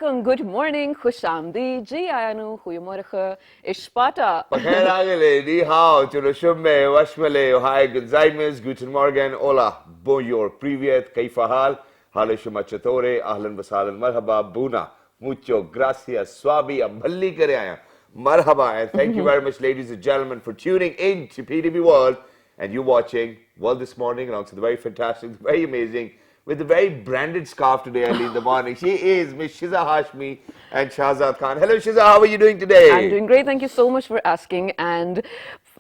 welcome, good morning, khushamdi, ji ayanu, goeiemorgen, ishpata. Pakhairagele, ni hao, churushumme, washmale, hi, guzaimes, guten morgen, hola, bonjour, privyet, kaifa hal, halishuma chatore, ahlan wasalan, marhaba, buna, mucho, gracias, swabi, amballi kare aaya. Marhaba, and thank you very much, ladies and gentlemen, for tuning in to PTV World, and you watching World This Morning, and also the very fantastic, very amazing, with the very branded scarf today early in the morning. She is Miss Shiza Hashmi and Shahzad Khan. Hello Shiza, how are you doing I'm today? doing great, thank you so much for asking. And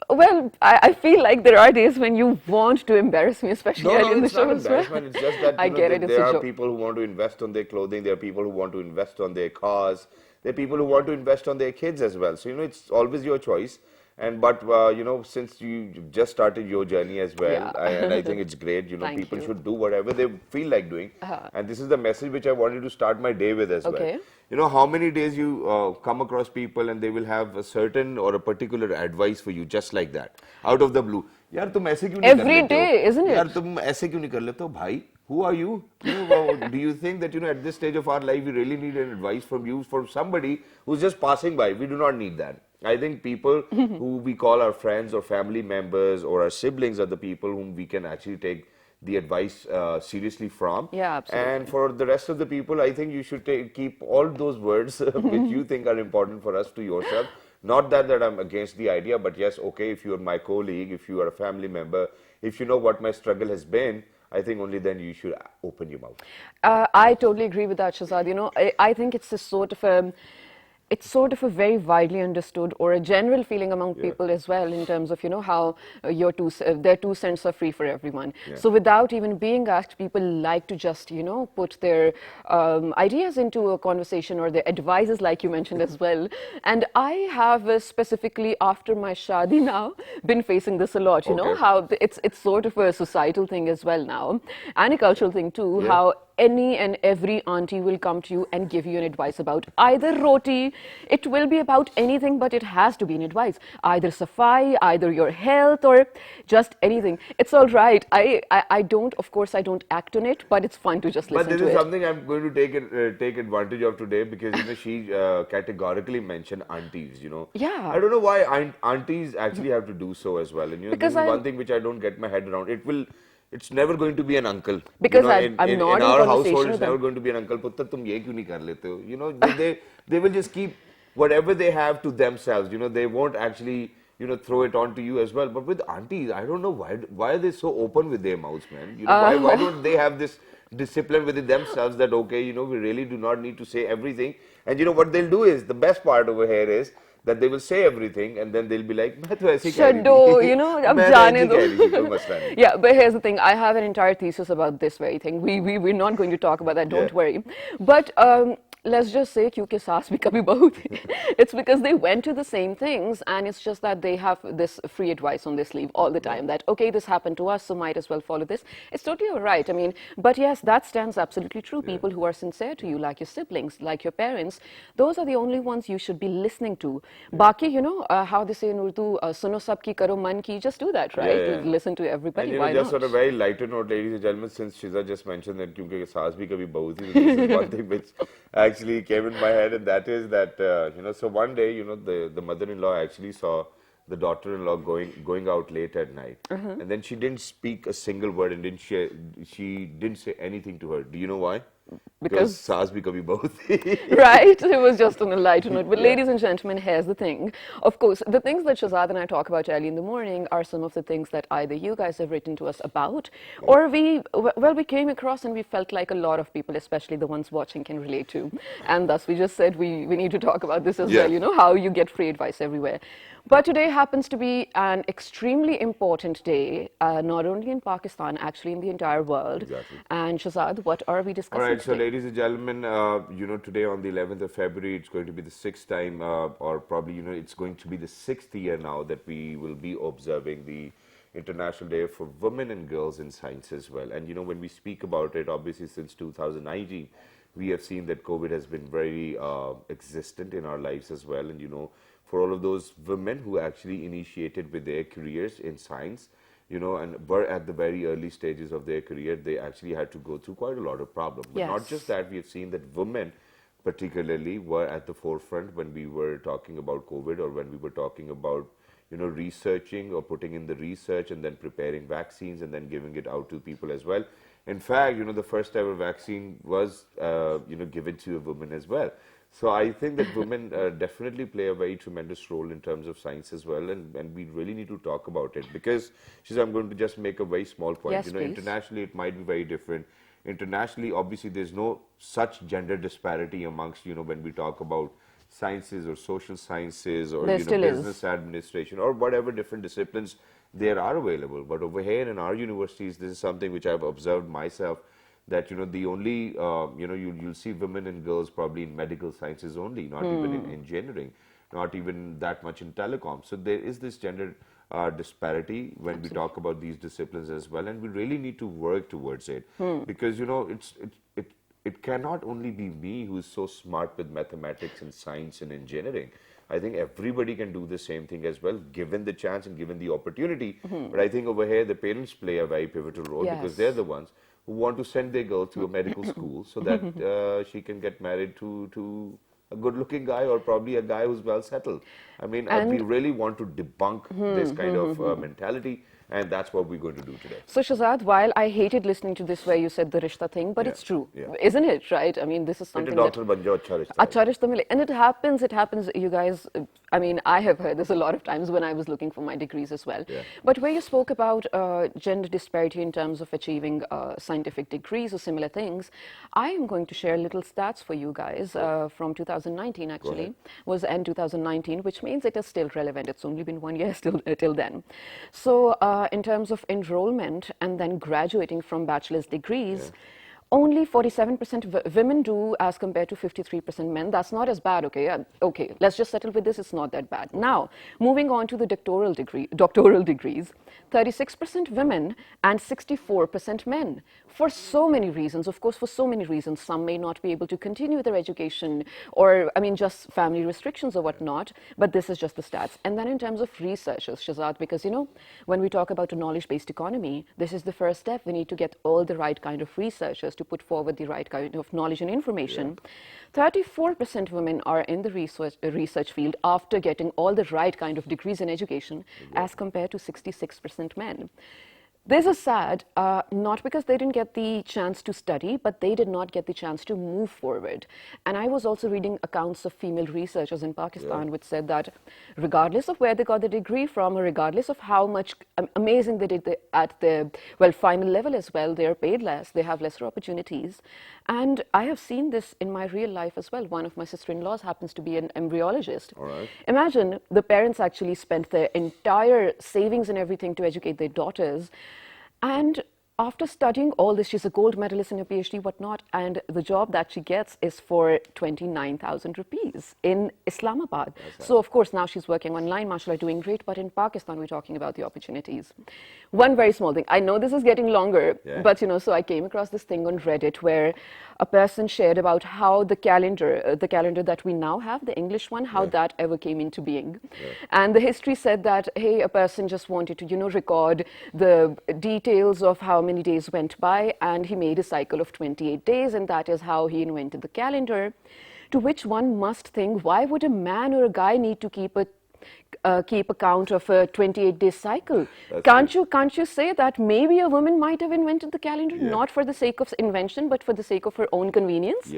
well, I feel like there are days when you want to embarrass me, especially No, early no, in the it's show not as well. embarrassment. It's just that, I get it, it's there a are joke. people who want to invest on their clothing. There are people who want to invest on their cars. There are people who want to invest on their kids as well. So, it's always your choice. But since you just started your journey as well, Yeah. and I think it's great, Thank people you. should do whatever they feel like doing. And this is the message which I wanted to start my day with as well. Okay. You know, how many days you come across people and they will have a certain or a particular advice for you just like that, out of the blue. यार तुम ऐसे क्यों नहीं कर Every लेते हो? day, isn't यार it? तुम ऐसे क्यों नहीं कर लेते हो भाई? Who are you? Do you think that at this stage of our life we really need an advice from you, from somebody who's just passing by? We do not need that. I think people who we call our friends or family members or our siblings are the people whom we can actually take the advice seriously from. Yeah, And absolutely. for the rest of the people, I think you should keep all those words which you think are important for us to yourself. Not that I'm against the idea, but yes, okay, if you are my colleague, if you are a family member, if you know what my struggle has been, I think only then you should open your mouth. I totally agree with that, Shazad. I think it's a sort of a very widely understood or a general feeling among Yeah, people as well in terms of how their 2 cents are free for everyone. yeah. So without even being asked, people like to just put their ideas into a conversation or their advices, like you mentioned as well. And I have specifically after my shadi now been facing this a lot. Okay. How it's sort of a societal thing as well now, and a cultural thing too. Yeah. How any and every auntie will come to you and give you an advice about either roti. It will be about anything, but it has to be an advice. Either safai, either your health, or just anything. It's all right. I don't, of course, I don't act on it, but it's fun to just But listen this to is it. something I'm going to take advantage of today because she categorically mentioned aunties. Yeah. I don't know why aunties actually have to do so as well. And this Because is one thing which I don't get my head around. It's never going to be an uncle. because I'm In not in our conversation household, with it's them. never going to be an uncle. Puttar, tum ye kyun nahi kar lete ho? They will just keep whatever they have to themselves. They won't actually throw it on to you as well. But with aunties, I don't know why are they so open with their mouths, man. Why don't they have this discipline within themselves that okay, we really do not need to say everything. And what they'll do is the best part over here is that they will say everything and then they'll be like, मैं तो ऐसे ही कह रही Shado, थी ab मैं तो ऐसे jaane he do. कह रही थी कोई मसला नहीं Yeah, but here's the thing. I have an entire thesis about this very thing. We're not going to talk about that. yeah Don't worry. But let's just say, क्योंकि सास भी कभी बहू थी. It's because they went to the same things, and it's just that they have this free advice on their sleeve all the yeah time. That okay, this happened to us, so might as well follow this. It's totally all right. I mean, but yes, that stands absolutely true. yeah People who are sincere to you, like your siblings, like your parents, those are the only ones you should be listening to. yeah Baki, how they say in Urdu, suno sab ki karo man ki, just do that, yeah right? yeah Listen to And everybody, why just on a not? very lighter note, ladies and gentlemen, since Shiza just mentioned that क्योंकि सास भी कभी बहू थी, this is one thing which actually came in my head, and that is that so one day, the mother-in-law actually saw the daughter-in-law going out late at night, and then she didn't speak a single word and she didn't say anything to her. Do you know why? Because Because सास भी कभी बहू थी. right? It was just on a lighter note. But Yeah. ladies and gentlemen, here's the thing. Of course, the things that Shazad and I talk about early in the morning are some of the things that either you guys have written to us about, or we came across and we felt like a lot of people, especially the ones watching, can relate to. And thus we just said we need to talk about this as Yeah. well, how you get free advice everywhere. But today happens to be an extremely important day, not only in Pakistan, actually in the entire world. Exactly. And Shazad, what are we All discussing right, so today? ladies and gentlemen, today on the 11th of February, it's going to be the sixth time, or probably, it's going to be the sixth year now that we will be observing the International Day for Women and Girls in Science as well. And, when we speak about it, obviously since 2019, we have seen that COVID has been very existent in our lives as well. And, for all of those women who actually initiated with their careers in science, and were at the very early stages of their career, they actually had to go through quite a lot of problems. But not just Yes. that, we have seen that women particularly were at the forefront when we were talking about COVID, or when we were talking about, researching or putting in the research and then preparing vaccines and then giving it out to people as well. In fact, the first ever vaccine was, given to a woman as well. So I think that women definitely play a very tremendous role in terms of science as well, and we really need to talk about it, because I'm going to just make a very small point. Yes, please. Internationally it might be very different. Internationally, obviously, there's no such gender disparity amongst, when we talk about sciences or social sciences or There still is. business administration or whatever different disciplines there are available. But over here in our universities, this is something which I've observed myself, that the only you'll see women and girls probably in medical sciences only, not even in engineering, not even that much in telecom. So there is this gender disparity when we talk about these disciplines as well, and we really need to work towards it, because it cannot only be me who's so smart with mathematics and science and engineering. I think everybody can do the same thing as well, given the chance and given the opportunity. But I think over here the parents play a very pivotal role, because they're the ones who want to send their girl to a medical school so that she can get married to a good-looking guy, or probably a guy who's well settled. I mean, we really want to debunk this kind of mentality, and that's what we're going to do today. So Shahzad, while I hated listening to this where you said the rishta thing, but it's true, isn't it, right? I mean, this is something that... Acha rishta mile. And it happens, you guys, I mean, I have heard this a lot of times when I was looking for my degrees as well. But where you spoke about gender disparity in terms of achieving scientific degrees or similar things, I am going to share little stats for you guys from 2019 actually, was end 2019, which means it is still relevant. It's only been 1 year still till then. So in terms of enrollment and then graduating from bachelor's degrees, only 47% women do as compared to 53% men. That's not as bad, okay? Okay, let's just settle with this. It's not that bad. Now, moving on to the doctoral degrees, 36% women and 64% men. For so many reasons, of course, for so many reasons. Some may not be able to continue their education, or, I mean, just family restrictions or whatnot, but this is just the stats. And then in terms of researchers, Shahzad, because, when we talk about a knowledge-based economy, this is the first step. We need to get all the right kind of researchers to put forward the right kind of knowledge and information. 34% women are in the research field after getting all the right kind of degrees in education, as compared to 66% men. This is sad, not because they didn't get the chance to study, but they did not get the chance to move forward. And I was also reading accounts of female researchers in Pakistan which said that regardless of where they got the degree from, or regardless of how much amazing they did at the final level as well, they are paid less, they have lesser opportunities. And I have seen this in my real life as well. One of my sister-in-laws happens to be an embryologist. Imagine the parents actually spent their entire savings and everything to educate their daughters. And after studying all this, she's a gold medalist in her PhD, whatnot, and the job that she gets is for 29,000 rupees in Islamabad. So, of course, now she's working online, mashallah, doing great, but in Pakistan, we're talking about the opportunities. One very small thing. I know this is getting longer, but, so I came across this thing on Reddit where a person shared about how the calendar that we now have, the English one, how that ever came into being. And the history said that, hey, a person just wanted to, record the details of how many days went by, and he made a cycle of 28 days, and that is how he invented the calendar. To which one must think, why would a man or a guy need to keep account of a 28-day cycle? Can't you say that maybe a woman might have invented the calendar, not for the sake of invention, but for the sake of her own convenience?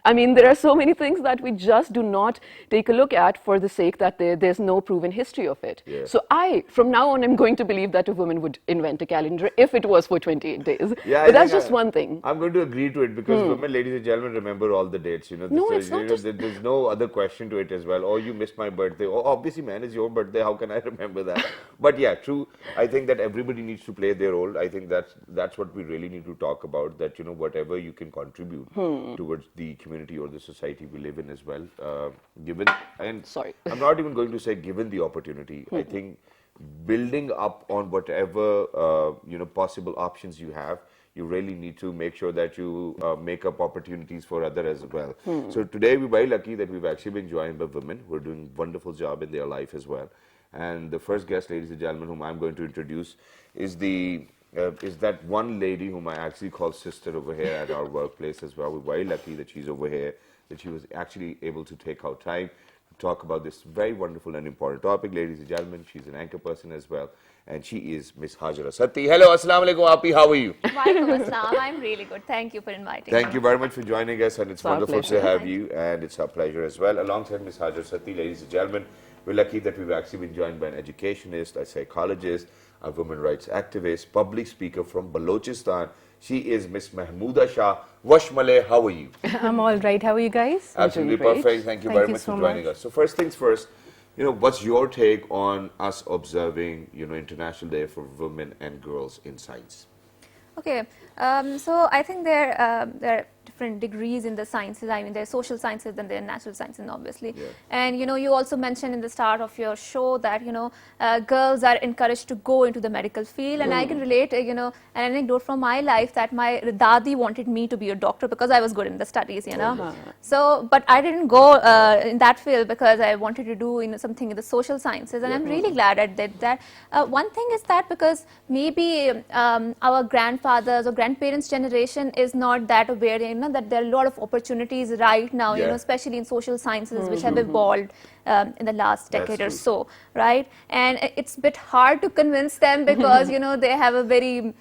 I mean, there are so many things that we just do not take a look at for the sake that there's no proven history of it. So from now on, I'm going to believe that a woman would invent a calendar if it was for 28 days. But that's just one thing. I'm going to agree to it, because women, ladies and gentlemen, remember all the dates. There's no other question to it as well. Oh, you missed my birthday. Oh, obviously, man, it's your birthday. How can I remember that? But yeah, true. I think that everybody needs to play their role. I think that's what we really need to talk about, that, whatever you can contribute towards the community or the society we live in as well, I'm not even going to say given the opportunity. I think building up on whatever, possible options you have, you really need to make sure that you make up opportunities for others as well. So today we're very lucky that we've actually been joined by women who are doing a wonderful job in their life as well. And the first guest, ladies and gentlemen, whom I'm going to introduce is the is that one lady whom I actually call sister over here at our workplace as well. We're very lucky that she's over here, that she was actually able to take out time to talk about this very wonderful and important topic. Ladies and gentlemen, she's an anchor person as well, and she is Miss Hajara Satti. Hello, Assalamu alaikum, Api, how are you? Walaikum assalam. I'm really good. Thank you for inviting Thank me. you very much for joining us, and it's Our wonderful pleasure. to have you, and it's our pleasure as well. Alongside Ms. Hajar Sati, ladies and gentlemen, we're lucky that we've actually been joined by an educationist, a psychologist, a women rights activist, public speaker from Balochistan. She is Miss Mahmooda Shah. Washmale, how are you? I'm all right. How are you guys? Absolutely great. perfect. Thank you Thank very you much so for joining much. us. So first things first, what's your take on us observing, International Day for Women and Girls in Science? Okay, so I think there are different degrees in the sciences. I mean, there are social sciences and there are natural sciences, obviously. Yeah. And you also mentioned in the start of your show that girls are encouraged to go into the medical field, and I can relate, an anecdote from my life that my dadi wanted me to be a doctor because I was good in the studies, So, but I didn't go in that field because I wanted to do something in the social sciences, and I'm really glad I did that. One thing is that because maybe our grandfathers or grandparents' generation is not that aware, that there are a lot of opportunities right now, Yeah. Especially in social sciences, which have evolved in the last That's decade or true. so, right? And it's a bit hard to convince them because, they have a very,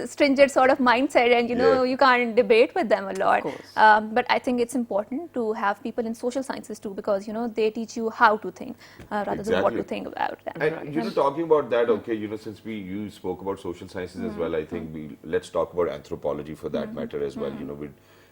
stringent sort of mindset, and, Yeah. you can't debate with them a lot. course. But I think it's important to have people in social sciences too, because, they teach you how to think rather than what Exactly. to think about them. And talking about that, okay, since you spoke about social sciences as well, I think let's talk about anthropology for that matter as well.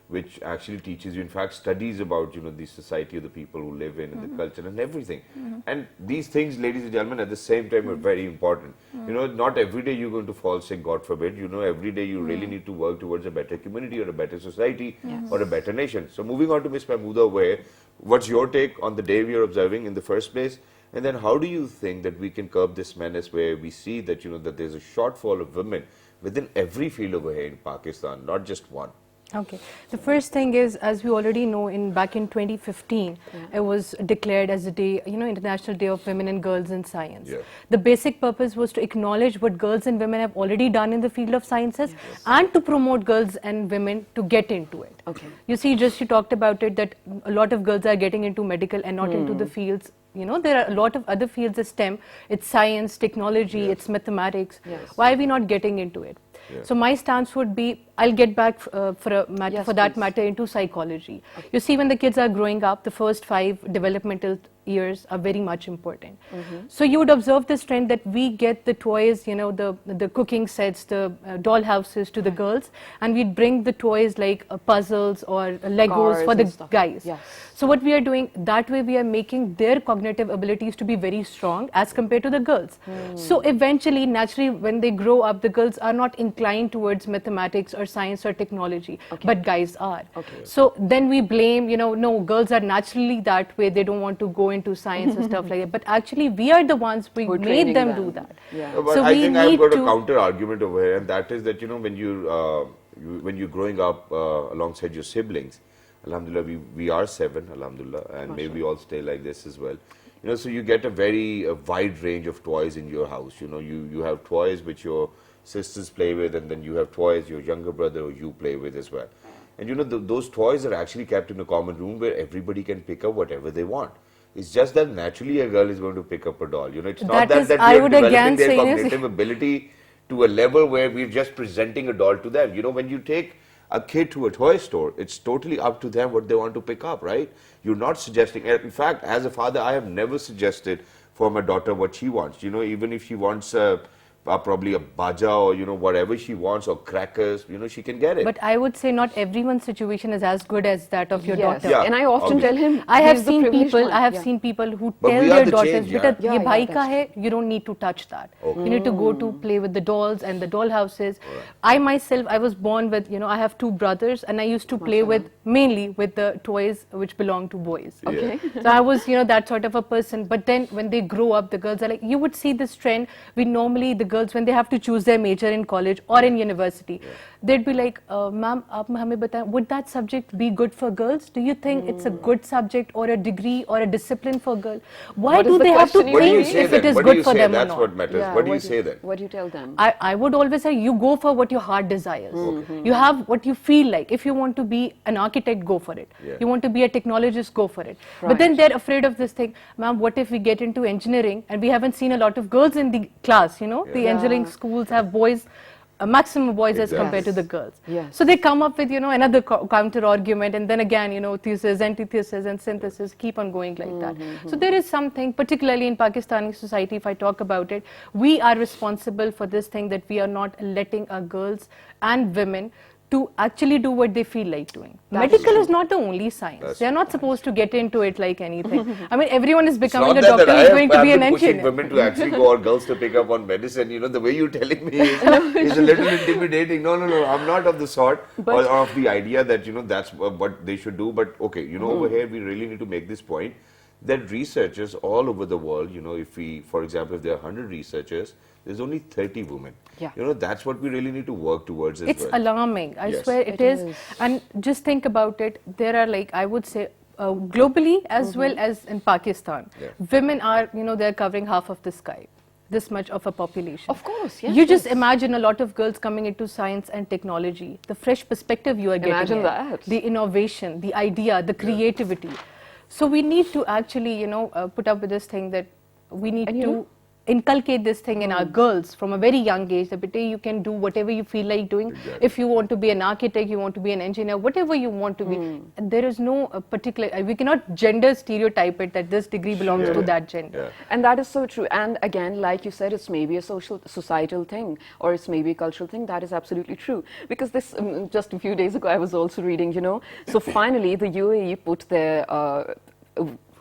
Which actually teaches you, in fact, studies about the society of the people who live in, and the culture and everything. And these things, ladies and gentlemen, at the same time are very important. Not every day you're going to fall sick, God forbid. Every day you really need to work towards a better community or a better society or a better nation. So moving on to Ms. Mahmooda, what's your take on the day we are observing in the first place? And then how do you think that we can curb this menace where we see that, that there's a shortfall of women within every field over here in Pakistan, not just one? Okay. The first thing is, as we already know, back in 2015, it was declared as a day, International Day of Women and Girls in Science. Yeah. The basic purpose was to acknowledge what girls and women have already done in the field of sciences, and to promote girls and women to get into it. Okay. You see, just you talked about it, that a lot of girls are getting into medical and not into the fields. There are a lot of other fields as STEM. It's science, technology, it's mathematics. Yes. Why are we not getting into it? Yeah. So my stance would be, I'll get back for that please. matter into psychology. You see, when the kids are growing up, the first 5 developmental years are very much important. So you would observe this trend that we get the toys, the cooking sets, the doll houses to the girls, and we'd bring the toys like puzzles or Legos Cars for and the stuff. guys. Yes. So what we are doing, that way we are making their cognitive abilities to be very strong as compared to the girls. So eventually, naturally, when they grow up, the girls are not inclined towards mathematics or science or technology, but guys are. Okay. So then we blame, no, girls are naturally that way, they don't want to go into science and stuff like that. But actually, we are the ones who Who are made training them them. do that. Yeah. But So I we think I've need got a to- counter argument over here, and that is that when you're growing up alongside your siblings, alhamdulillah, we are 7, alhamdulillah, and maybe we all stay like this as well. So you get a very wide range of toys in your house. You have toys which your sisters play with, and then you have toys your younger brother or you play with as well. And those toys are actually kept in a common room where everybody can pick up whatever they want. It's just that naturally a girl is going to pick up a doll. It's not That is, that I we are would developing again their say is- cognitive ability to a level where we're just presenting a doll to them. When you take a kid to a toy store, it's totally up to them what they want to pick up, right? You're not suggesting. In fact, as a father, I have never suggested for my daughter what she wants. Even if she wants probably a baja or whatever she wants, or crackers, she can get it. But I would say not everyone's situation is as good as that of your Yes. daughter. Yeah, And I often obviously. tell him, I have he's the seen privileged people. one. I have Yeah. seen people who But tell we are their the daughters, change, yeah. "Beta, Yeah, ye yeah, bhai ka that's hai, you don't need to touch that. Okay. You need to go to play with the dolls and the doll houses." I myself, I was born with, I have 2 brothers, and I used to play with mainly with the toys which belong to boys. Yeah. Okay. So I was, that sort of a person. But then when they grow up, the girls are like, you would see this trend. The girls, when they have to choose their major in college or in university, they'd be like, ma'am, aap hame bataye, would that subject be good for girls? Do you think it's a good subject or a degree or a discipline for girls? Why What is do the they have to question even think mean? if it is What do good you for say? them or That's not? what matters. Yeah, What do you say then? What do you tell them? I would always say you go for what your heart desires. You have what you feel like. If you want to be an architect, go for it. Yeah. You want to be a technologist, go for it. But then they're afraid of this thing, ma'am, what if we get into engineering and we haven't seen a lot of girls in the class, you know, the engineering schools have boys, a maximum boys as compared to the girls. Yes. So they come up with, you know, another counter argument, and then again, you know, thesis, antithesis and synthesis keep on going like that. So there is something, particularly in Pakistani society, if I talk about it, we are responsible for this thing that we are not letting our girls and women to actually do what they feel like doing. Medical is not the only science. They are not supposed to get into it like anything. I mean, everyone is becoming a doctor who is going to be an pushing engineer. women to actually go, or girls to pick up on medicine. You know, the way you're telling me is a little intimidating. No, I'm not of the sort or of the idea that, you know, that's what they should do. But okay, you know, over here we really need to make this point that researchers all over the world, you know, if we, for example, if there are 100 researchers, there's only 30 women. Yeah. You know, that's what we really need to work towards as It's well. alarming. I Yes. swear it is. And just think about it. There are, like, I would say, globally as well as in Pakistan, women are, you know, they're covering half of the sky. This much of a population. Of course, yes. You just imagine a lot of girls coming into science and technology, the fresh perspective you are getting. Imagine in, that. the innovation, the idea, the creativity. So we need to actually, you know, put up with this thing that we need to inculcate this thing in our girls from a very young age, that you can do whatever you feel like doing. If you want to be an architect, you want to be an engineer, whatever you want to be. There is no particular, we cannot gender stereotype it that this degree belongs to that gender. And that is so true. And again, like you said, it's maybe a societal thing, or it's maybe a cultural thing. That is absolutely true. Because this, just a few days ago, I was also reading, you know, so finally the UAE put their,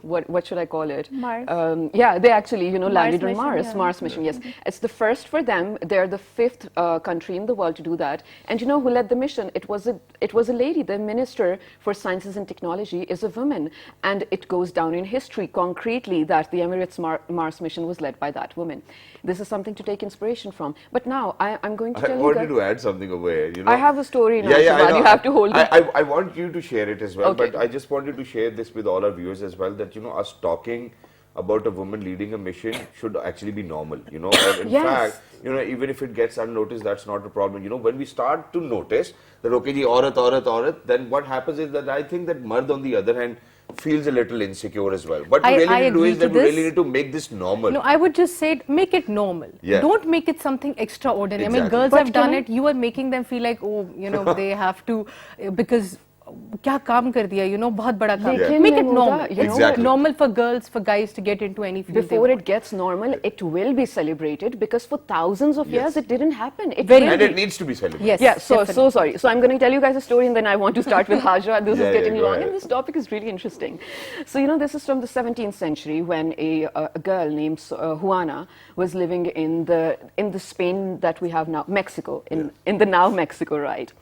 what should I call it? Mars. Yeah, they actually, you know, landed on mission, Mars. yeah. Mars mission, yes. It's the first for them. They're the 5th country in the world to do that. And you know who led the mission? It was a lady. The Minister for Sciences and Technology is a woman. And it goes down in history concretely that the Emirates Mars mission was led by that woman. This is something to take inspiration from. But now, I'm going to tell I you wanted that to add something over here. You know, I have a story now, I Shabad. know. You have to hold it. I want you to share it as well, Okay. but I just wanted to share this with all our viewers as well, that, you know, us talking about a woman leading a mission should actually be normal, you know. Or in Yes. fact, you know, even if it gets unnoticed, that's not a problem. You know, when we start to notice that, okay, ji, aurat, then what happens is that I think that Mard, on the other hand, feels a little insecure as well. What we really I need to do agree is to that we really this. need to make this normal. No, I would just say make it normal. Yeah. Don't make it something extraordinary. I mean, Exactly. girls But have done can I- it. You are making them feel like, oh, you know, they have to, because क्या काम कर दिया, you know, बहुत बड़ा काम. लेकिन Make it Mahmooda, normal. you know, Exactly. Normal for girls, for guys to get into any field. they before want. it gets normal, it will be celebrated because for thousands of years it didn't happen. It Very will And be. it needs to be celebrated. Yes. Yeah, so definitely. sorry. So I'm going to tell you guys a story, and then I want to start with Hajra. This Yeah, is getting go long, ahead. and this topic is really interesting. So you know, this is from the 17th century when a girl named Juana was living in the Spain that we have now, Mexico, in the now Mexico, right?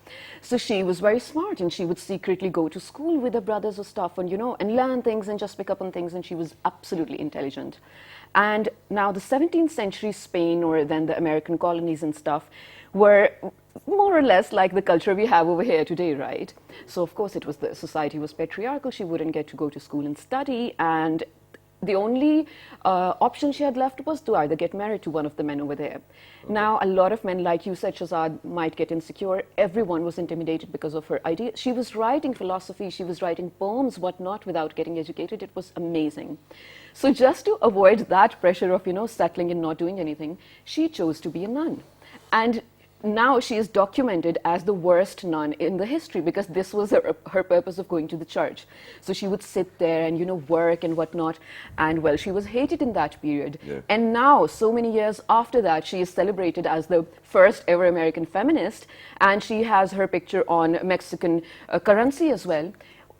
So she was very smart, and she would secretly go to school with her brothers or stuff, and you know, and learn things and just pick up on things, and she was absolutely intelligent. And now the 17th century Spain, or then the American colonies and stuff, were more or less like the culture we have over here today, right? So of course it was, the society was patriarchal. She wouldn't get to go to school and study, and the only option she had left was to either get married to one of the men over there. Now, a lot of men, like you said, Shazad, might get insecure. Everyone was intimidated because of her idea. She was writing philosophy, she was writing poems, whatnot, without getting educated. It was amazing. So just to avoid that pressure of, you know, settling and not doing anything, she chose to be a nun. And now she is documented as the worst nun in the history, because this was her purpose of going to the church. So she would sit there and, you know, work and whatnot. And well, she was hated in that period. Yeah. And now, so many years after that, she is celebrated as the first ever American feminist. And she has her picture on Mexican currency as well.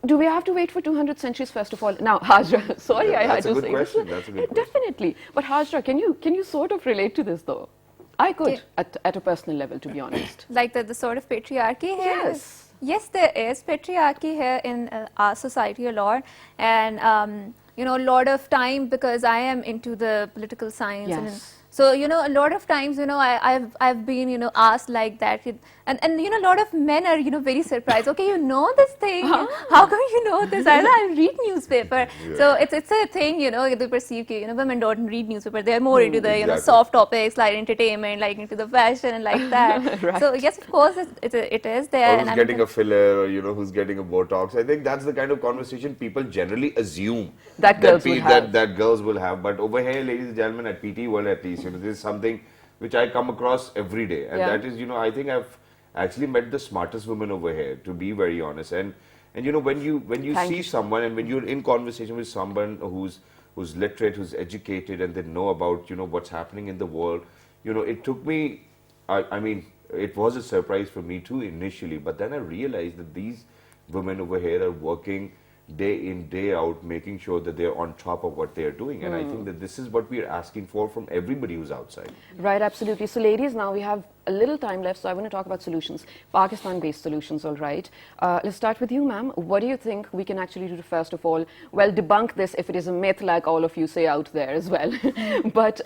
Do we have to wait for 200 centuries first of all? Now, Hajra, sorry, Yeah, I had that's a to good say question. this. That's a good question. Definitely. But Hajra, can you sort of relate to this though? I could, at a personal level, to be honest. Like the sort of patriarchy here? Yes. Yes, there is patriarchy here in our society a lot. And, you know, a lot of time, because I am into the political science. And Yes. So, you know, a lot of times, you know, I've been, you know, asked like that, and you know, a lot of men are, you know, very surprised. Okay, you know this thing? How come you know this? I read newspaper. So it's a thing, you know, they perceive, you know, women don't read newspaper. They're more into the, you know, Exactly. soft topics like entertainment, like into the fashion and like that. Right. So yes, of course, it is there. Or And who's I getting think a filler, or who's getting a Botox. I think that's the kind of conversation people generally assume That girls would have. that girls will have. But over here, ladies and gentlemen, at PT World at least, this is something which I come across every day, and Yeah. that is, I think I've actually met the smartest women over here, to be very honest. And when you Thank see you. someone, and when you're in conversation with someone who's literate, who's educated, and they know about what's happening in the world, it took me, I mean, it was a surprise for me too initially, but then I realized that these women over here are working day in, day out, making sure that they're on top of what they're doing. And I think that this is what we're asking for from everybody who's outside. Right, absolutely. So, ladies, now we have a little time left, so I want to talk about solutions, Pakistan-based solutions, all right. Let's start with you, ma'am. What do you think we can actually do to, first of all, well, debunk this if it is a myth, like all of you say out there as well, but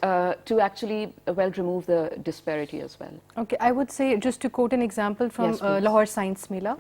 to actually, well, remove the disparity as well? Okay, I would say, just to quote an example from Yes, please. Lahore Science Mela,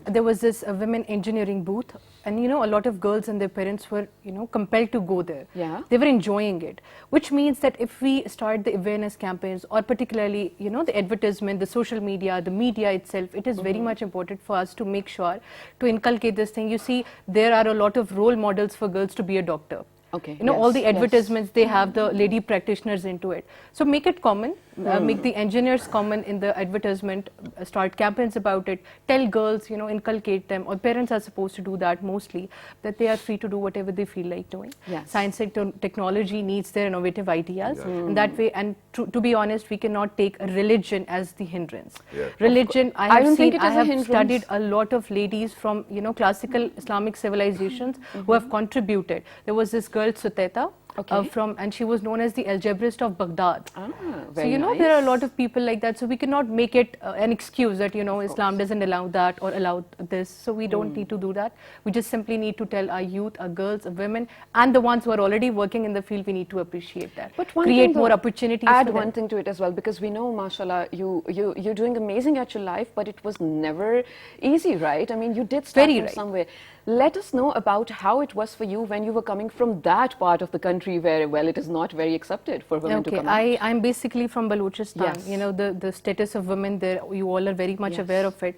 there was this women engineering booth, and a lot of girls and their parents were compelled to go there. Yeah. They were enjoying it, which means that if we start the awareness campaigns, or particularly the advertisement, the social media, the media itself, it is very much important for us to make sure to inculcate this thing. You see, there are a lot of role models for girls to be a doctor. Okay. All yes, the yes. advertisements, they have the lady practitioners into it. So make it common, make the engineers common in the advertisement, start campaigns about it, tell girls, inculcate them, or parents are supposed to do that mostly, that they are free to do whatever they feel like doing. Yes. Science and technology needs their innovative ideas. Yeah. And that way, and to be honest, we cannot take religion as the hindrance. Yeah. Religion, I I have don't think seen, it I is a have hindrance. studied a lot of ladies from classical Islamic civilizations who have contributed. There was this girl Suteta, Okay. and she was known as the algebraist of Baghdad. Ah, So very nice. there are a lot of people like that. So we cannot make it an excuse that Islam doesn't allow that or allow this. So we don't need to do that. We just simply need to tell our youth, our girls, our women, and the ones who are already working in the field, we need to appreciate that. But one create thing, more though, opportunities. Add for one them. thing to it as well, because we know, mashallah, you're doing amazing at your life, but it was never easy, right? I mean, you did start Very from right. somewhere. Let us know about how it was for you when you were coming from that part of the country where, well, it is not very accepted for women to Okay, come out. I'm basically from Balochistan. Yes. The status of women there, you all are very much Yes. aware of it.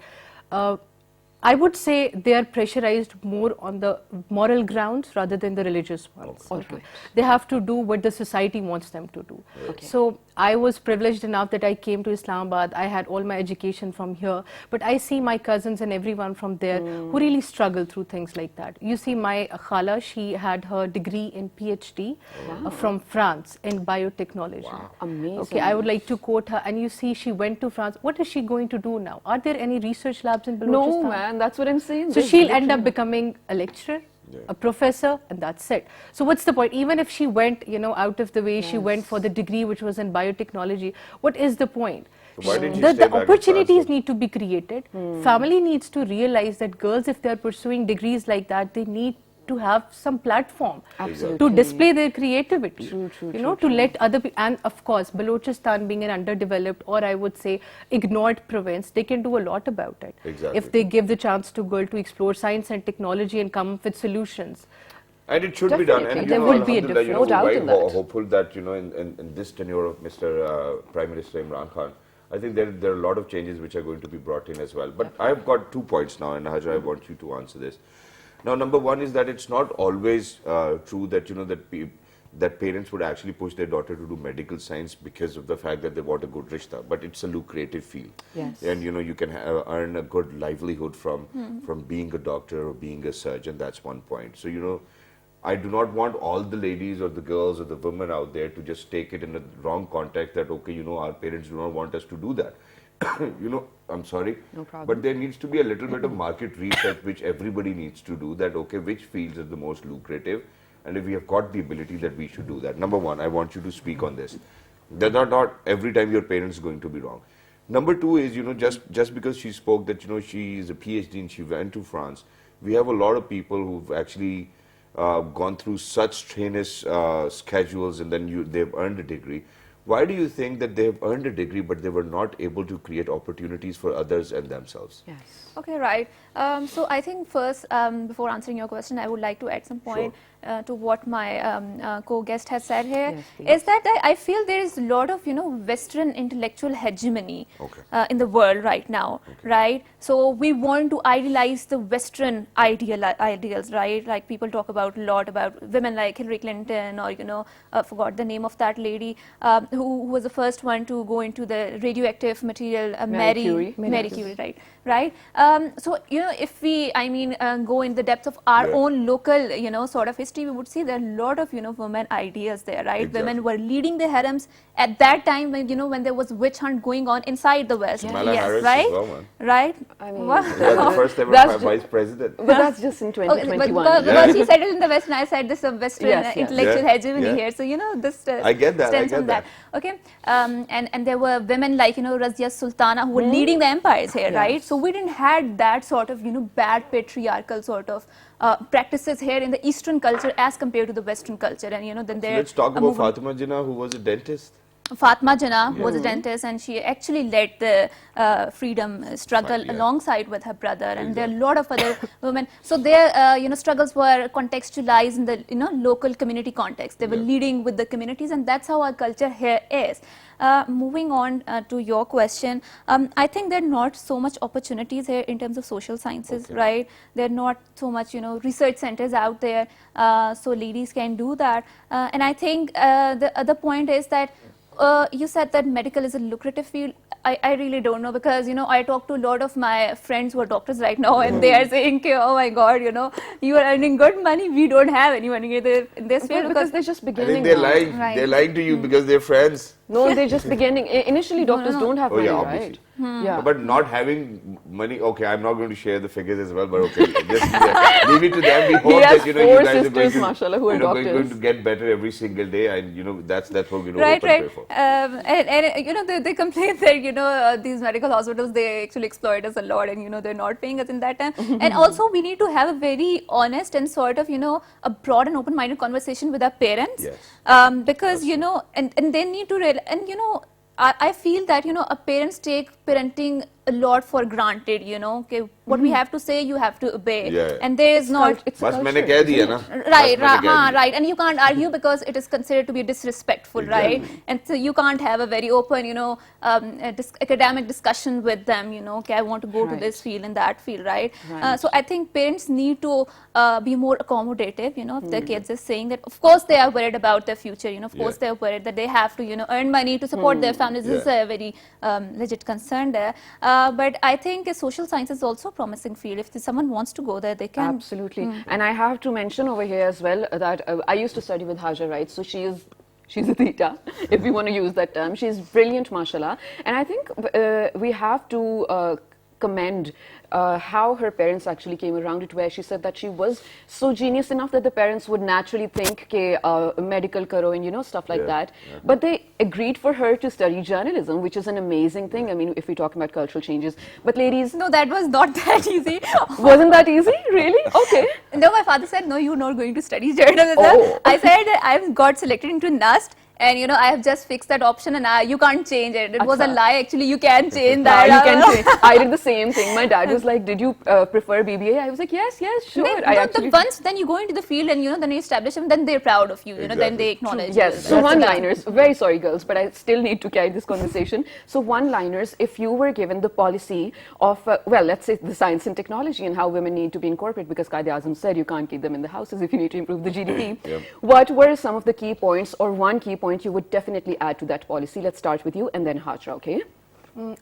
I would say they are pressurized more on the moral grounds rather than the religious ones. All right. They have to do what the society wants them to do. Okay. So I was privileged enough that I came to Islamabad. I had all my education from here, but I see my cousins and everyone from there who really struggle through things like that. You see, my khala, she had her degree in PhD from France in biotechnology. Wow. Amazing. Okay, I would like to quote her. And you see, she went to France. What is she going to do now? Are there any research labs in Balochistan? No, man, that's what I'm saying. So There's she'll end literally- up becoming a lecturer, a professor, and that's it. So what's the point? Even if she went, out of the way, she went for the degree which was in biotechnology, what is the point? So why didn't she The stay back in opportunities France, though? need to be created. Family needs to realize that girls, if they're pursuing degrees like that, they need to have some platform Absolutely. to display their creativity. True, true, to true. let other people, and of course, Balochistan being an underdeveloped, or I would say ignored province, they can do a lot about it. Exactly. If they give the chance to girl to explore science and technology and come up with solutions. And it should be done. Definitely. And There would be a alhamdulillah, difference. No we're doubt very in that. hopeful that in this tenure of Mr. Prime Minister Imran Khan, I think there are a lot of changes which are going to be brought in as well. But I've got 2 points now, and Hajar, I want you to answer this. Now, number one is that it's not always true that that parents would actually push their daughter to do medical science because of the fact that they want a good rishta, but it's a lucrative field. Yes. And you can earn a good livelihood from being a doctor or being a surgeon. That's one point. So I do not want all the ladies or the girls or the women out there to just take it in a wrong context that okay, our parents do not want us to do that. I'm sorry, No problem. but there needs to be a little bit of market research which everybody needs to do, that okay, which fields are the most lucrative, and if we have got the ability that we should do that. Number one, I want you to speak on this. That not every time your parents are going to be wrong. Number two is, just because she spoke that, she is a PhD and she went to France, we have a lot of people who've actually gone through such strenuous schedules and then they've earned a degree. why do you think that they have earned a degree but they were not able to create opportunities for others and themselves? Yes. Okay, right. So I think first, before answering your question, I would like to add some point to what my co-guest has said here. Yes, please. Is that I feel there is a lot of Western intellectual hegemony Okay. in the world right now, right? So we want to idealize the Western ideals, right? Like people talk about a lot about women like Hillary Clinton, or forgot the name of that lady who was the first one to go into the radioactive material, Marie Curie. Marie Curie, right? So if we, go in the depths of our own local, sort of history, we would see there are a lot of women ideas there, right? Exactly. Women were leading the harems at that time when when there was witch hunt going on inside the West. Kamala yes, Harris right? as well, man. Right? I mean, Wow. They are the first ever That's vice president. But that's just in Okay, 2021. but because he settled in the West and I said this Western Yes, yes. intellectual Yeah, hegemony yeah. here. So, this I get that, I stems get from that. Okay. And there were women like, Razia Sultana who were leading the empires here, right? So we didn't had that sort of, bad patriarchal sort of practices here in the Eastern culture as compared to the Western culture. And, then there Let's talk about Fatima Jinnah, who was a dentist. Fatma Jinnah was a dentist, and she actually led the freedom struggle alongside with her brother, and there are a lot of other women. So their struggles were contextualized in the local community context. They were leading with the communities, and that's how our culture here is. Moving on to your question, I think there are not so much opportunities here in terms of social sciences, right? There are not so much research centers out there, so ladies can do that. And I think the other point is that you said that medical is a lucrative field. I really don't know, because I talk to a lot of my friends who are doctors right now, and they are saying, oh my God, you are earning good money. We don't have any money in this field because they're just I beginning. think they're now. lying. Right. They're lying to you because they're friends. No, they're just beginning. Initially, doctors don't have money, obviously. right? Yeah. But not having money, okay, I'm not going to share the figures as well, but okay, just leave it to them. We hope has that you 4 guys are going sisters, to, mashallah, who are going doctors. to get better every single day, and that's what we Right, hope and pray right. for. And they complain that these medical hospitals, they actually exploit us a lot, and they're not paying us in that time. And also we need to have a very honest and sort of a broad and open-minded conversation with our parents. Yes. Because and they need to I feel that our parents take parenting a lot for granted. Okay, what we have to say, you have to obey. Yeah. And there is not. It's a बस मैंने culture, कह दिया isn't ना. it? Right, बस मैंने कह दिया. right, and you can't argue because it is considered to be disrespectful, right? And so you can't have a very open, academic discussion with them. Okay, I want to go to Right. this field and that field, right? Right. So I think parents need to be more accommodative. If their kids is saying that, of course they are worried about their future. Of course they are worried that they have to, earn money to support their families. This is a very legit concern there. But I think social science is also a promising field. If someone wants to go there, they can. Absolutely. And I have to mention over here as well that I used to study with Haja, right? So she's a theta, if we want to use that term. She's brilliant, mashallah. And I think we have to commend how her parents actually came around it, where she said that she was so genius enough that the parents would naturally think medical karo and stuff like that. But they agreed for her to study journalism, which is an amazing thing. I mean, if we talk about cultural changes. But ladies, No, that was not that easy. wasn't that easy? Really? Okay. No, my father said, no, you're not going to study journalism. Oh. I said, I've got selected into NUST. And I have just fixed that option, and you can't change it. It was a Acha. lie. Actually, you can change Yeah, that. you can say. I did the same thing. My dad was like, "Did you prefer BBA?" I was like, "Yes, sure." Once then you go into the field and then you establish them, then they're proud of you. Then Exactly. they acknowledge. Yes, you. so That's the one-liners, very sorry girls, but I still need to carry this conversation. So one-liners, if you were given the policy of, let's say the science and technology and how women need to be incorporated, because Qaid-e-Azam said you can't keep them in the houses if you need to improve the GDP. What were some of the key points, or one key point you would definitely add to that policy? Let's start with you and then Hajra, okay?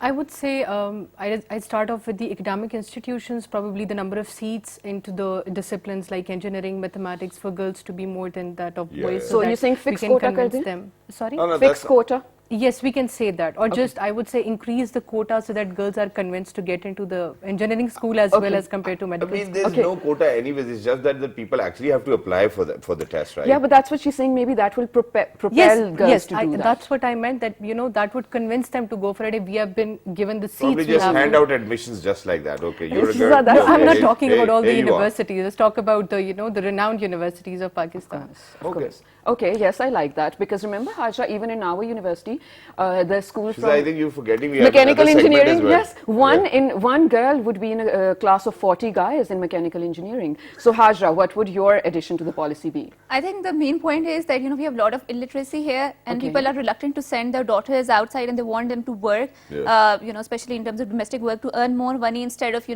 I would say I'd start off with the academic institutions, probably the number of seats into the disciplines like engineering, mathematics for girls to be more than that of boys. So that you're saying we fixed can quota convince kar dein? them. Sorry? No, Fixed quota? Yes, we can say that. Or just, I would say, increase the quota so that girls are convinced to get into the engineering school as well as compared to I medical mean, school. there's no quota anyways. It's just that the people actually have to apply for the test, right? Yeah, but that's what she's saying. Maybe that will propel girls Yes, to do that. that's what I meant, that, that would convince them to go for it if we have been given the seats. Probably we just have. hand out admissions just like that. Okay, you're a Yes, girl. that's- I'm not Hey, talking hey, about all the here you are. universities. Let's talk about the, the renowned universities of Pakistan. Of course. Okay, yes, I like that, because remember, Hajra, even in our university, policy. The school She's from I think you're forgetting we have mechanical another segment engineering. as well. Yes, one girl would be in a class of 40 guys in mechanical engineering. So Hajra, what would your addition to the policy be? I think the main point is that we have a lot of illiteracy here, and Okay. people are reluctant to send their daughters outside, and they want them to work. Yeah. Especially in terms of domestic work, to earn more money instead of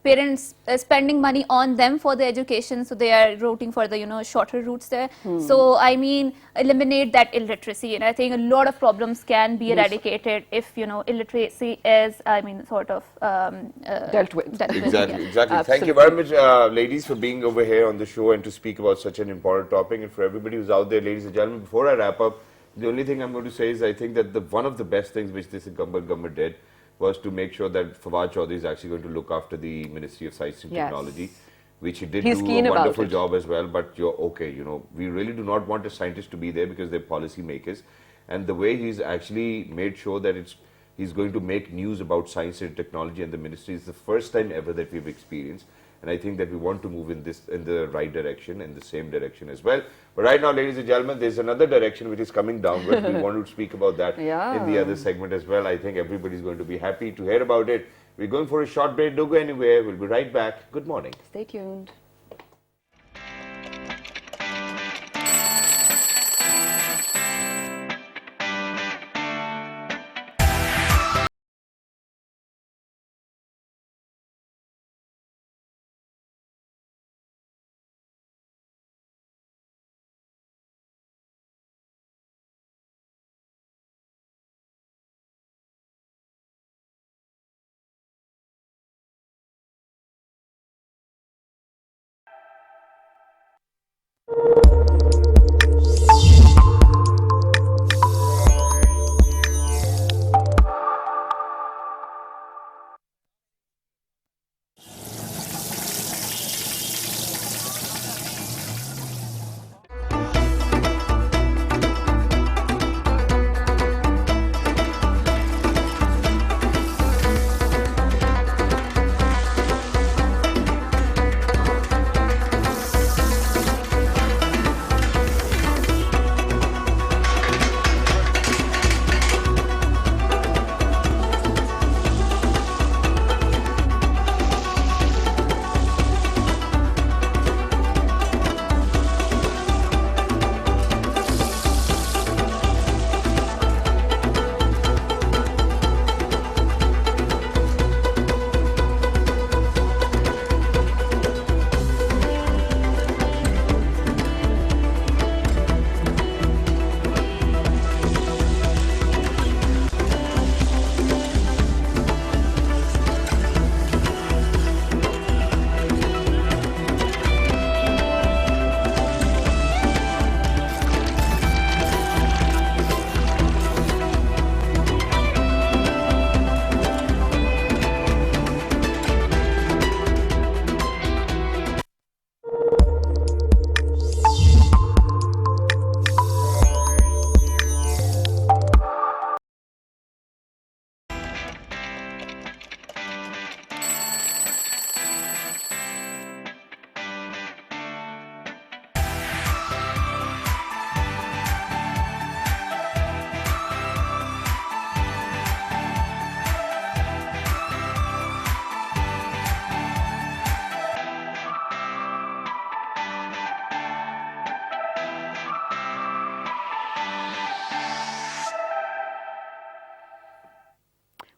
parents spending money on them for the education, so they are routing for the shorter routes there. So I mean, eliminate that illiteracy, and I think a lot of problems can be eradicated if illiteracy is, I mean, sort of Dealt with. Exactly, yeah. exactly. Thank you very much, ladies, for being over here on the show and to speak about such an important topic. And for everybody who's out there, ladies and gentlemen, before I wrap up, the only thing I'm going to say is I think that one of the best things which this incumbent government did was to make sure that Fawad Chaudhry is actually going to look after the Ministry of Science and Yes. Technology, which he did He's do keen a about wonderful it. job as well. But you're okay, we really do not want a scientist to be there because they're policy makers. And the way he's actually made sure that he's going to make news about science and technology and the ministry is the first time ever that we've experienced. And I think that we want to move in the right direction, in the same direction as well. But right now, ladies and gentlemen, there's another direction which is coming downwards. We want to speak about that in the other segment as well. I think everybody's going to be happy to hear about it. We're going for a short break. Don't go anywhere. We'll be right back. Good morning. Stay tuned.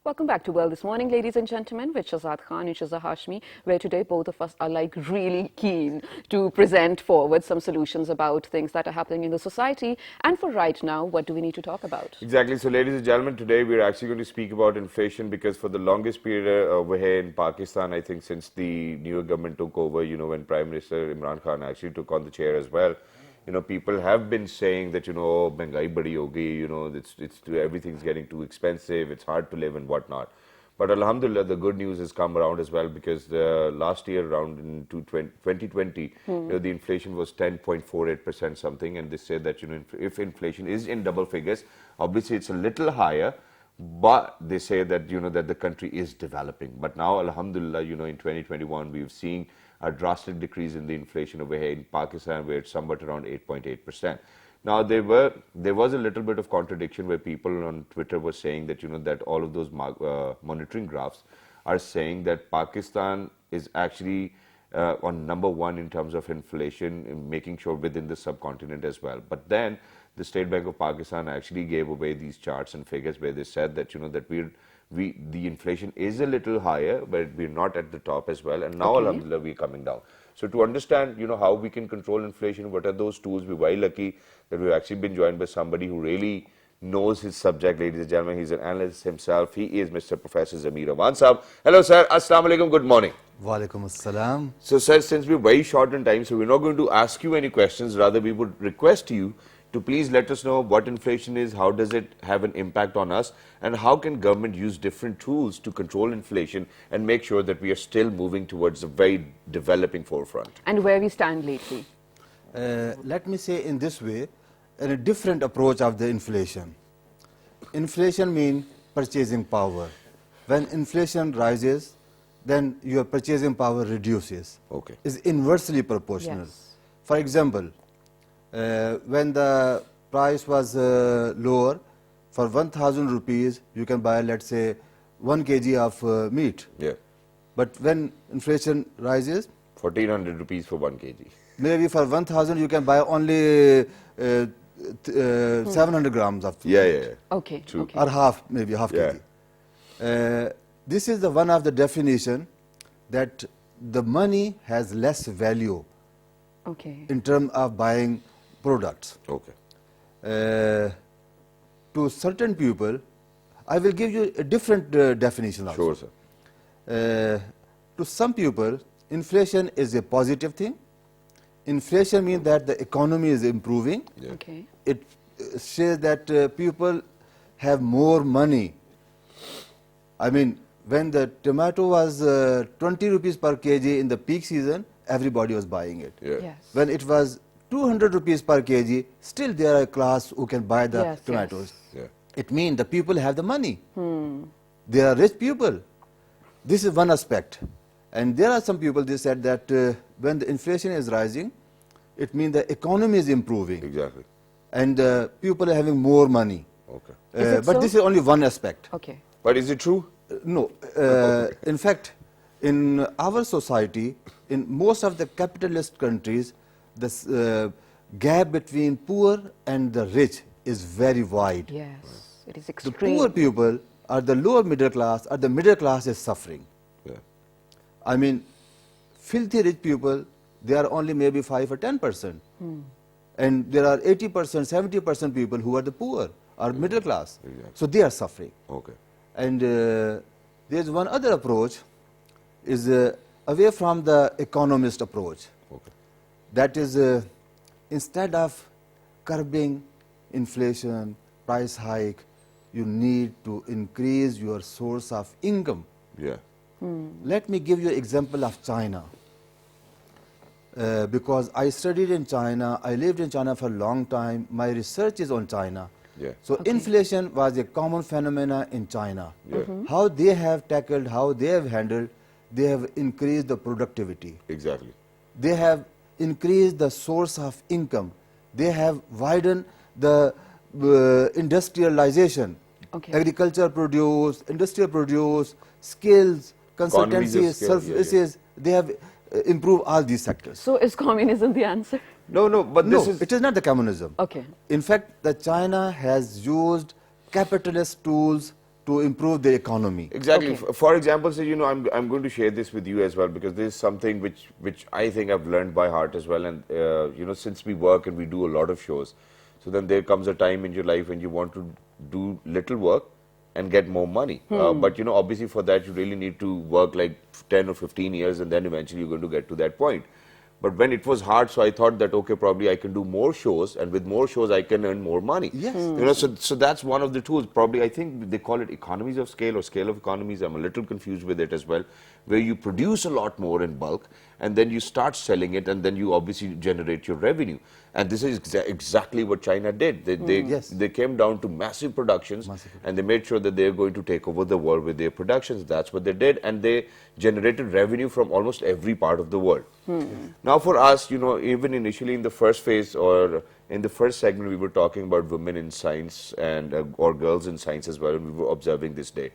Welcome back to World This Morning, ladies and gentlemen, with Shazad Khan and Shazza Hashmi, where today both of us are like really keen to present forward some solutions about things that are happening in the society. And for right now, what do we need to talk about? Exactly. So, ladies and gentlemen, today we're actually going to speak about inflation because for the longest period over here in Pakistan, I think since the new government took over, when Prime Minister Imran Khan actually took on the chair as well, people have been saying that, महंगाई बड़ी हो गई, everything's getting too expensive, it's hard to live and whatnot. But Alhamdulillah, the good news has come around as well because the last year around in 2020, the inflation was 10.48% something, and they said that, if inflation is in double figures, obviously it's a little higher, but they say that, that the country is developing. But now, Alhamdulillah, in 2021, we've seen a drastic decrease in the inflation over here in Pakistan, where it's somewhat around 8.8%. Now there was a little bit of contradiction where people on Twitter were saying that that all of those monitoring graphs are saying that Pakistan is actually on number one in terms of inflation, in making sure within the subcontinent as well. But then the State Bank of Pakistan actually gave away these charts and figures where they said that that the inflation is a little higher, but we're not at the top as well. And now, alhamdulillah, we're coming down. So to understand, how we can control inflation, what are those tools, we're very lucky that we've actually been joined by somebody who really knows his subject, ladies and gentlemen. He's an analyst himself. He is Mr. Professor Zameer Awan Sahab. Hello, sir. Assalamu alaikum. Good morning. Walaikum assalam. So, sir, since we're very short in time, so we're not going to ask you any questions. Rather, we would request you to please let us know what inflation is, how does it have an impact on us, and how can government use different tools to control inflation and make sure that we are still moving towards a very developing forefront. And where we stand lately. Let me say in this way, a different approach of the inflation. Inflation means purchasing power. When inflation rises, then your purchasing power reduces. Okay. It's inversely proportional. Yes. For example, when the price was lower, for 1,000 rupees, you can buy, let's say, 1 kg of meat. Yeah. But when inflation rises, 1,400 rupees for 1 kg. maybe for 1,000 you can buy only 700 grams of meat. Yeah. Okay. True. Okay. Or maybe half Yeah. kg. This is the one of the definition that the money has less value Okay. in terms of buying products. Okay. To certain people, I will give you a different definition also. Sure, sir. To some people, inflation is a positive thing. Inflation means that the economy is improving. Yeah. Okay. It says that people have more money. I mean, when the tomato was 20 rupees per kg in the peak season, everybody was buying it. Yeah. Yes. When it was 200 rupees per kg, still there are a class who can buy the Yes, tomatoes. Yeah. It means the people have the money. They are rich people. This is one aspect. And there are some people, they said that when the inflation is rising, it means the economy is improving. Exactly. And people are having more money. Okay. Is it But so? this is only one aspect. Okay. But is it true? No. In fact, in our society, in most of the capitalist countries, the gap between poor and the rich is very wide. Yes. It is The extreme. poor people or the lower middle class or the middle class is suffering. Yeah. I mean, filthy rich people, they are only maybe 5 or 10%. And there are 80%, 70% people who are the poor or middle class. Exactly. So they are suffering. Okay. And there's one other approach, is away from the economist approach. Okay. That is, instead of curbing inflation, price hike, you need to increase your source of income. Yeah. Let me give you an example of China. Because I studied in China, I lived in China for a long time, my research is on China. Yeah. So inflation was a common phenomena in China. Yeah. How they have tackled, how they have handled, they have increased the productivity. Exactly. They have increased the source of income. They have widened the industrialization. Okay. Agriculture produce, industrial produce, skills, Economies of consultancies, scale, yeah, services. They have improved all these sectors. So is communism the answer? No, but No, this is... it is not the communism. Okay. In fact, the China has used capitalist tools to improve their economy. Exactly. Okay. For example, so, I'm going to share this with you as well, because this is something which I think I've learned by heart as well. And, since we work and we do a lot of shows, so then there comes a time in your life when you want to do little work and get more money. But, obviously for that, you really need to work like 10 or 15 years, and then eventually you're going to get to that point. But when it was hard, so I thought that, okay, probably I can do more shows, and with more shows, I can earn more money. Yes. So that's one of the tools. Probably, I think they call it economies of scale or scale of economies. I'm a little confused with it as well, where you produce a lot more in bulk, and then you start selling it, and then you obviously generate your revenue. And this is exactly what China did. They came down to massive productions, and they made sure that they're going to take over the world with their productions. That's what they did, and they generated revenue from almost every part of the world. Now for us, even initially in the first phase or in the first segment, we were talking about women in science and or girls in science as well, and we were observing this day.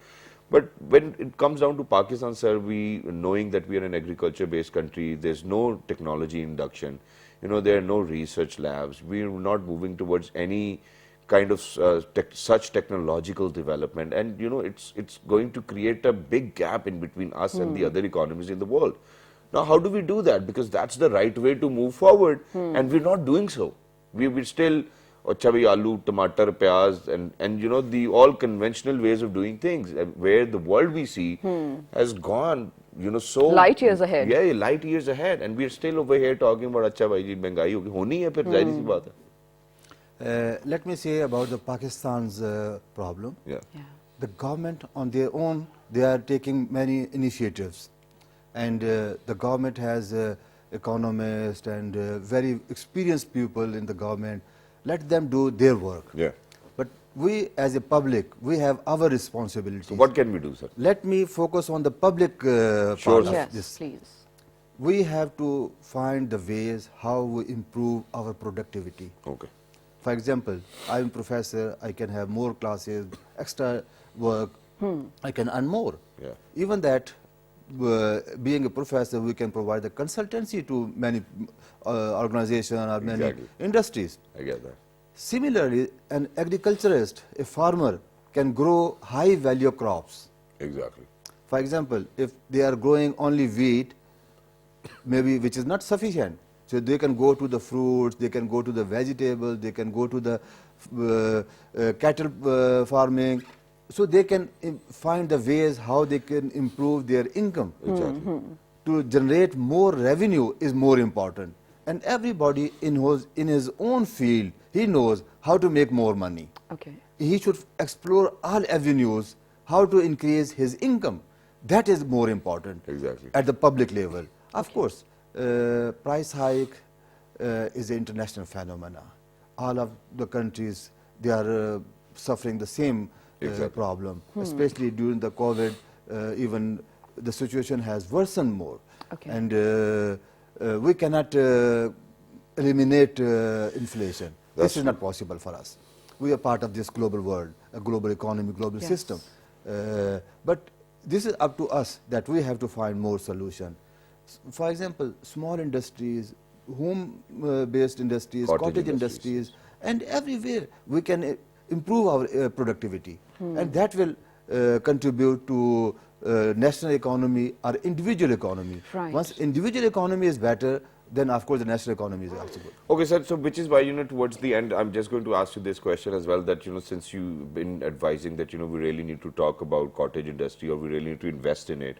But when it comes down to Pakistan, sir, knowing that we are an agriculture-based country, there's no technology induction, there are no research labs. We're not moving towards any kind of such technological development, and it's going to create a big gap in between us and the other economies in the world. Now, how do we do that? Because that's the right way to move forward, and we're not doing so. We're still chavi, aloo, tomato, pyaz, and the all conventional ways of doing things, where the world we see has gone, so light years ahead. Yeah, light years ahead, and we're still over here talking about acha bhai ji महंगाई होगी होनी है फिर जाहिर सी बात है. Let me say about the Pakistan's problem. Yeah. The government on their own, they are taking many initiatives, and the government has economists and very experienced people in the government. Let them do their work. Yeah. But we as a public, we have our responsibilities. So what can we do, sir? Let me focus on the public part of Yes, this. please. We have to find the ways how we improve our productivity. Okay. For example, I'm a professor, I can have more classes, extra work, I can earn more. Yeah. Even that, being a professor, we can provide the consultancy to many organizations or many Exactly. industries. I get that. Similarly, an agriculturist, a farmer, can grow high value crops. Exactly. For example, if they are growing only wheat, maybe which is not sufficient, so they can go to the fruits, they can go to the vegetables, they can go to the cattle farming, so they can find the ways how they can improve their income. Exactly. To generate more revenue is more important, and everybody in his own field, he knows how to make more money. Okay. He should explore all avenues how to increase his income. That is more important. Exactly. At the public level. Of course, price hike is an international phenomena. All of the countries, they are suffering the same Exactly. problem, especially during the COVID. Even the situation has worsened more. Okay. And we cannot eliminate inflation. That's This is not possible for us. We are part of this global world, a global economy, global Yes. system. But this is up to us that we have to find more solution. For example, small industries, home-based industries, cottage industries, and everywhere we can improve our productivity. And that will contribute to national economy or individual economy. Right. Once individual economy is better, then of course the national economy is also good. Okay, sir. So, which is why, towards the end, I'm just going to ask you this question as well. That since you've been advising that we really need to talk about cottage industry, or we really need to invest in it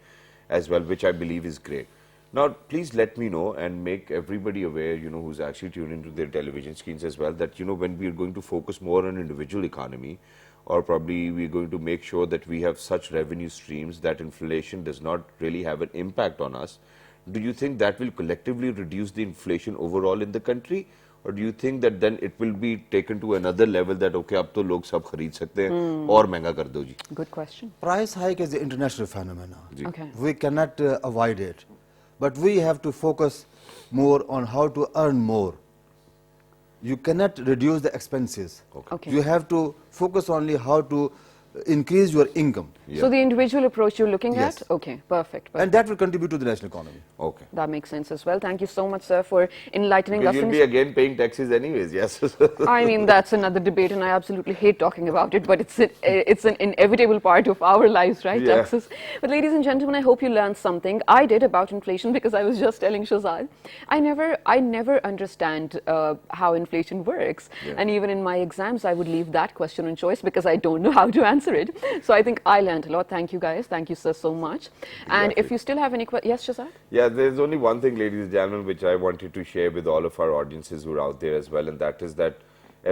as well, which I believe is great. Now, please let me know and make everybody aware, who's actually tuned into their television screens as well, that when we are going to focus more on individual economy, or probably we're going to make sure that we have such revenue streams that inflation does not really have an impact on us. Do you think that will collectively reduce the inflation overall in the country, or do you think that then it will be taken to another level that okay, अब तो लोग सब खरीद सकते हैं और महंगा कर दो जी? Good question. Price hike is an international phenomenon. Okay. We cannot avoid it. But we have to focus more on how to earn more. You cannot reduce the expenses. Okay. You have to focus only how to increase your income. Yeah. So the individual approach you're looking Yes. at? Okay, perfect. And that will contribute to the national economy. Okay. That makes sense as well. Thank you so much, sir, for enlightening Because us. you'll in be again paying taxes anyways, yes. I mean, that's another debate, and I absolutely hate talking about it, but it's an inevitable part of our lives, right, Yeah. taxes? But ladies and gentlemen, I hope you learned something. I did about inflation, because I was just telling Shazad, I never understand how inflation works. Yeah. And even in my exams, I would leave that question on choice because I don't know how to answer it. So I think I learned a lot. Thank you, guys. Thank you, sir, so much. And Exactly. if you still have any questions, yes, Shazad? Yeah, there's only one thing, ladies and gentlemen, which I wanted to share with all of our audiences who are out there as well, and that is that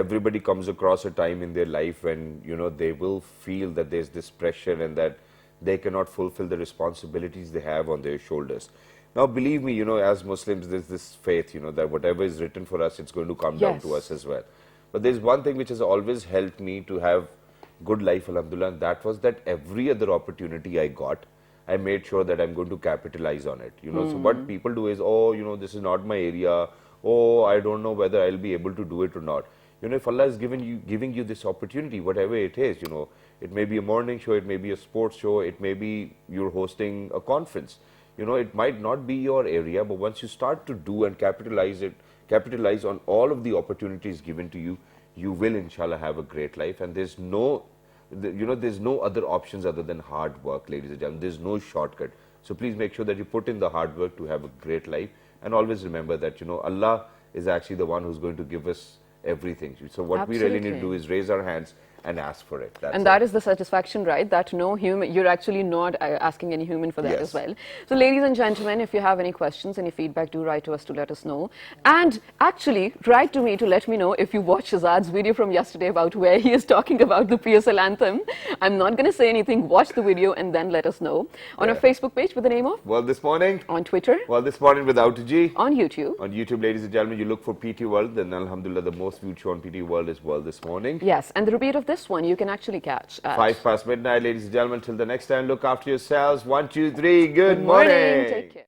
everybody comes across a time in their life when, they will feel that there's this pressure and that they cannot fulfill the responsibilities they have on their shoulders. Now, believe me, as Muslims, there's this faith, that whatever is written for us, it's going to come down to Yes. us as well. But there's one thing which has always helped me to have good life, alhamdulillah, and that was that every other opportunity I got, I made sure that I'm going to capitalize on it. So what people do is, oh, this is not my area. Oh, I don't know whether I'll be able to do it or not. If Allah is giving you this opportunity, whatever it is, it may be a morning show, it may be a sports show, it may be you're hosting a conference. It might not be your area, but once you start to do and capitalize on all of the opportunities given to you, you will inshallah have a great life. And there's no other options other than hard work, ladies and gentlemen. There's no shortcut. So please make sure that you put in the hard work to have a great life, and always remember that Allah is actually the one who's going to give us everything. So what we really need to do is raise our hands and ask for it. And that is the satisfaction, right? That no human, you're actually not asking any human for that as well. So ladies and gentlemen, if you have any questions, any feedback, do write to us to let us know. And actually, write to me to let me know if you watched Shazad's video from yesterday about where he is talking about the PSL anthem. I'm not going to say anything. Watch the video and then let us know. On our Facebook page with the name of World This Morning. On Twitter. World This Morning without a G. On YouTube. On YouTube, ladies and gentlemen, you look for PT World, then alhamdulillah, the most viewed show on PT World is World This Morning. Yes, and the repeat of this one you can actually catch at 5 past midnight, ladies and gentlemen. Till the next time, look after yourselves. 1, 2, 3. Good morning. Take care.